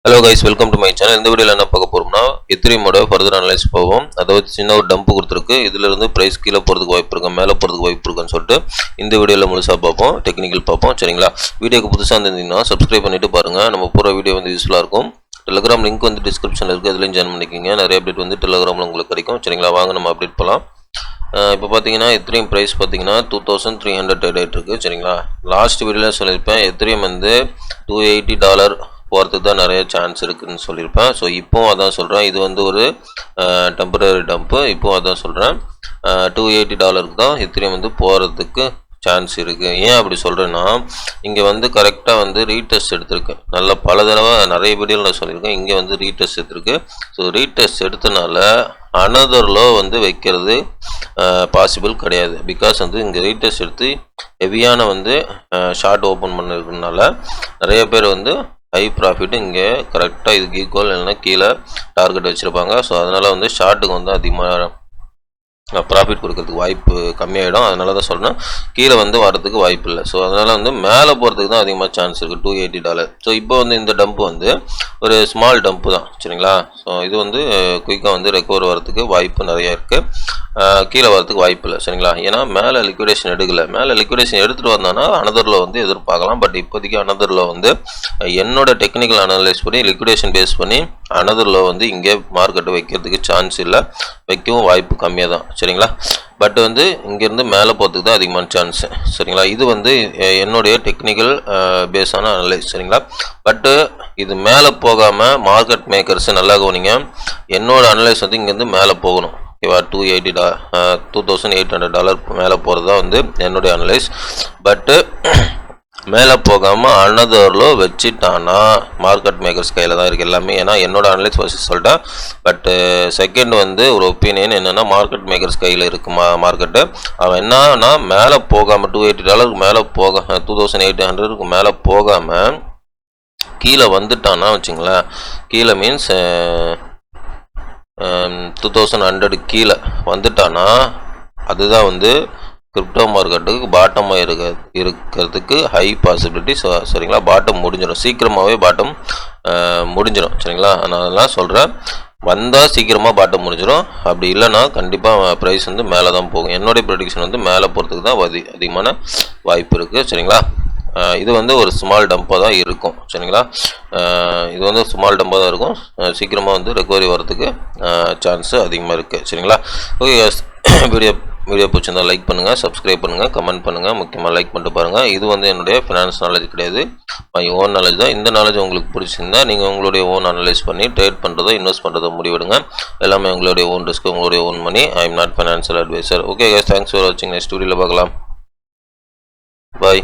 Hello guys, welcome to my channel. இந்த வீடியோவில் என்ன பார்க்க போகிறோம்னா, எத்திரியோட ஃபர்தர் அனலைஸ் போவோம். அதாவது சின்ன ஒரு டம்ப் கொடுத்துருக்கு. இதிலிருந்து ப்ரைஸ் கீழே போகிறதுக்கு வாய்ப்பு இருக்கு, மேலே போகிறதுக்கு வாய்ப்பு இருக்குன்னு சொல்லிட்டு இந்த வீடியோவில் முழுசாக பார்ப்போம், டெக்னிக்கல் பார்ப்போம். சரிங்களா? வீடியோக்கு புதுசாக இருந்தீங்கன்னா சப்ஸ்கிரைப் பண்ணிட்டு பாருங்கள். நம்ம போகிற வீடியோ வந்து யூஸ்ஃபுல்லாக இருக்கும். டெலிகிராம் லிங்க் வந்து டிஸ்கிரிப்ஷனில் இருக்குது, அதுலேயும் ஜாயின் பண்ணிக்கிங்க. நிறைய அப்டேட் வந்து டெலிகிராமில் உங்களுக்கு கிடைக்கும். சரிங்களா? வாங்க நம்ம அப்டேட் போகலாம். இப்போ பார்த்தீங்கன்னா எத்திரியம் ப்ரைஸ் பார்த்தீங்கன்னா 2300 ட்ரேட் ஆகிட்டு இருக்கு. சரிங்களா? லாஸ்ட் வீடியோவில் சொல்லியிருப்பேன், எத்திரியம் வந்து $280 போகிறதுக்கு தான் நிறைய சான்ஸ் இருக்குதுன்னு சொல்லியிருப்பேன். ஸோ இப்போவும் அதான் சொல்கிறேன், இது வந்து ஒரு டெம்பரரி டம்ப்பு. இப்போவும் அதான் சொல்கிறேன், $280 தான் எத்திரியம் வந்து போகிறதுக்கு சான்ஸ் இருக்குது. ஏன் அப்படி சொல்கிறேன்னா, இங்கே வந்து கரெக்டாக வந்து ரீடெஸ்ட் எடுத்திருக்கு. நல்லா பல தடவை நிறைய வீடியோவில் நான் சொல்லியிருக்கேன், இங்கே வந்து ரீடெஸ்ட் எடுத்திருக்கு. ஸோ ரீடெஸ்ட் எடுத்தனால அனதர் லோ வந்து வைக்கிறது பாசிபிள் கிடையாது. பிகாஸ் வந்து இங்கே ரீடெஸ்ட் எடுத்து ஹெவியான வந்து ஷார்ட் ஓப்பன் பண்ணிருக்கனால நிறைய பேர் வந்து ஹை ப்ராஃபிட் இங்கே கரெக்டாக இதுக்கு ஈக்குவல் இல்லைன்னா கீழே டார்கெட் வச்சுருப்பாங்க. ஸோ அதனால் வந்து ஷார்ட்டுக்கு வந்து அதிகமாக ப்ராஃபிட் கொடுக்கறதுக்கு வாய்ப்பு கம்மியாகிடும். அதனால தான் சொல்கிறேன், கீழே வந்து வரதுக்கு வாய்ப்பு இல்லை. ஸோ அதனால் வந்து மேலே போகிறதுக்கு தான் அதிகமாக சான்ஸ் இருக்குது, $280. ஸோ இப்போ வந்து இந்த டம்ப்பு வந்து ஒரு ஸ்மால் டம்ப்பு தான். சரிங்களா? ஸோ இது வந்து குயிக்காக வந்து ரெக்கவர் வரதுக்கு வாய்ப்பு நிறையா இருக்குது, கீழே வரதுக்கு வாய்ப்பு இல்லை. சரிங்களா? ஏன்னா மேலே லிக்விடேஷன் எடுக்கலை. மேலே லிக்விடேஷன் எடுத்துகிட்டு வந்தாங்கன்னா அனதரில் வந்து எதிர்பார்க்கலாம். பட் இப்போதைக்கு அனதரில் வந்து என்னோட டெக்னிக்கல் அனலைஸ் பண்ணி லிக்விடேஷன் பேஸ் பண்ணி அனதரில் வந்து இங்கே மார்க்கெட்டை வைக்கிறதுக்கு சான்ஸ் இல்லை, வைக்கவும் வாய்ப்பு கம்மியாக தான். சரிங்களா? பட் வந்து இங்கேருந்து மேலே போகிறதுக்கு தான் அதிகமான சான்ஸு. சரிங்களா? இது வந்து என்னுடைய டெக்னிக்கல் பேஸான அனலைஸ். சரிங்களா? பட்டு இது மேலே போகாமல் மார்க்கெட் மேக்கர்ஸ் நல்லா கவனிங்க, என்னோட அனலைஸ் வந்து இங்கேருந்து மேலே போகணும். ஓகேவா? $2,800 மேலே போகிறது தான் வந்து என்னுடைய அனலைஸ். பட்டு மேலே போகாமல் அனதரில் வச்சுட்டானா மார்க்கெட் மேக்கர்ஸ் கையில் தான் இருக்குது எல்லாமே. ஏன்னா என்னோட அனலைஸ் ஃபர்ஸ்ட் சொல்லிட்டேன். பட்டு செகண்ட் வந்து ஒரு ஒப்பீனியன் என்னென்னா, மார்க்கெட் மேக்கர்ஸ் கையில் இருக்குமா மார்க்கெட்டு. அவன் என்னன்னா மேலே போகாமல் $280 மேலே போக 2800 மேலே போகாமல் கீழே வந்துட்டான்னா வச்சுங்களேன், கீழே மீன்ஸ் 2100 கீழே வந்துட்டானா அதுதான் வந்து கிரிப்டோ மார்க்கெட்டுக்கு பாட்டமாக இருக்கிறதுக்கு ஹை பாசிபிலிட்டி. சரிங்களா? பாட்டம் முடிஞ்சிடும், சீக்கிரமாகவே பாட்டம் முடிஞ்சிடும். சரிங்களா? நான் அதெல்லாம் சொல்கிறேன், வந்தால் சீக்கிரமாக பாட்டம் முடிஞ்சிடும். அப்படி இல்லைன்னா கண்டிப்பாக ப்ரைஸ் வந்து மேலே தான் போகும். என்னுடைய ப்ரெடிக்ஷன் வந்து மேலே போகிறதுக்கு தான் அதிகமான வாய்ப்பு இருக்குது. சரிங்களா? இது வந்து ஒரு ஸ்மால் டம்பாக தான் இருக்கும். சரிங்களா? இது வந்து ஸ்மால் டம்பாக தான் இருக்கும், சீக்கிரமாக வந்து ரெக்கவரி வரதுக்கு சான்ஸு அதிகமாக இருக்குது. சரிங்களா? ஓகே, வீடியோ பிடிச்சிருந்தால் லைக் பண்ணுங்கள், சப்ஸ்கிரைப் பண்ணுங்கள், கமெண்ட் பண்ணுங்கள். முக்கியமாக லைக் பண்ணிட்டு பாருங்கள். இது வந்து என்னுடைய ஃபினான்ஸ் நாலேஜ் கிடையாது, மை ஓன் நாலேஜ் தான். இந்த நாலேஜ் உங்களுக்கு பிடிச்சிருந்தா நீங்கள் உங்களுடைய ஓன் அனலைஸ் பண்ணி ட்ரேட் பண்ணுறதோ இன்வெஸ்ட் பண்ணுறதோ முடிவெடுங்க. எல்லாமே உங்களுடைய ஓன் ரிஸ்க், உங்களுடைய own money. I am not financial adviser. Okay guys, thanks for வாட்சிங். நெக்ஸ்ட் வீடியோவில் பார்க்கலாம். பாய்.